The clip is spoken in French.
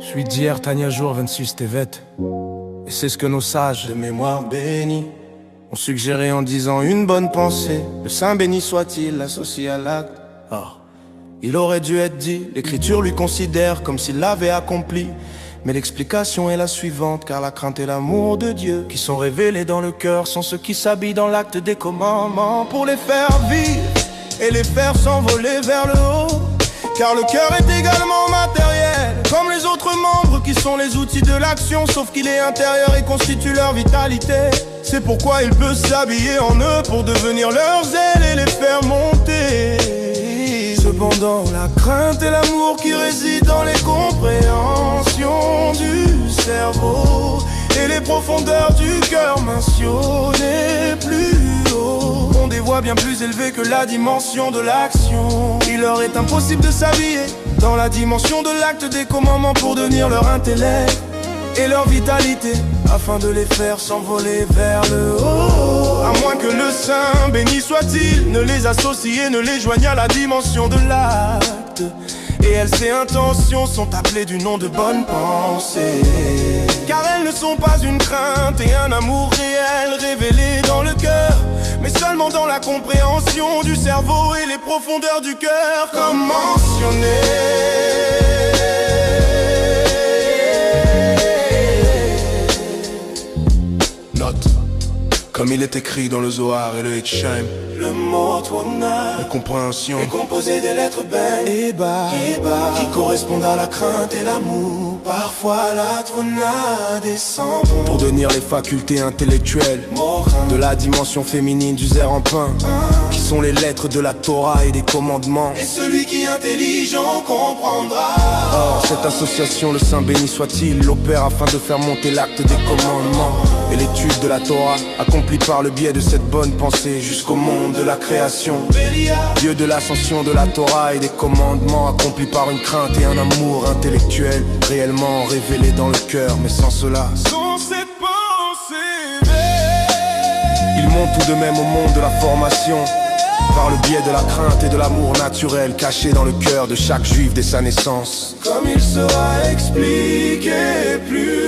suis d'hier, Tania jour 26 Tevet. Et c'est ce que nos sages de mémoire bénie ont suggéré en disant une bonne pensée. Le Saint béni soit-il associé à l'acte. Or, il aurait dû être dit, l'écriture lui considère comme s'il l'avait accompli. Mais l'explication est la suivante, car la crainte et l'amour de Dieu qui sont révélés dans le cœur sont ceux qui s'habillent dans l'acte des commandements pour les faire vivre et les faire s'envoler vers le haut. Car le cœur est également matériel, comme les autres membres qui sont les outils de l'action, sauf qu'il est intérieur et constitue leur vitalité. C'est pourquoi il peut s'habiller en eux pour devenir leurs ailes et les faire monter. Cependant, la crainte et l'amour qui résident dans les compréhensions du cerveau et les profondeurs du cœur mentionnées plus haut ont des voix bien plus élevées que la dimension de l'action. Il leur est impossible de s'habiller dans la dimension de l'acte des commandements pour devenir leur intellect et leur vitalité, afin de les faire s'envoler vers le haut. À moins que le Saint, béni soit-il, ne les associe et ne les joigne à la dimension de l'acte. Et elles, ces intentions, sont appelées du nom de bonnes pensées. Car elles ne sont pas une crainte et un amour réel révélé dans le cœur, mais seulement dans la compréhension du cerveau et les profondeurs du cœur, comme mentionné. Comme il est écrit dans le Zohar et le Hitchaim, le mot Twana, la compréhension, est composé des lettres Ben et Ba, qui correspondent à la crainte et l'amour. Parfois la Twana descend pour devenir les facultés intellectuelles de la dimension féminine du Zer en pain, qui sont les lettres de la Torah et des commandements. Et celui qui est intelligent comprendra. Or, cette association, le Saint béni soit-il, l'opère afin de faire monter l'acte des commandements et l'étude de la Torah, accomplie par le biais de cette bonne pensée jusqu'au monde de la création. Dieu de l'ascension de la Torah et des commandements, accomplis par une crainte et un amour intellectuel réellement révélé dans le cœur, mais sans cela, sans cette pensée, il monte tout de même au monde de la formation par le biais de la crainte et de l'amour naturel caché dans le cœur de chaque juif dès sa naissance. Comme il sera expliqué plus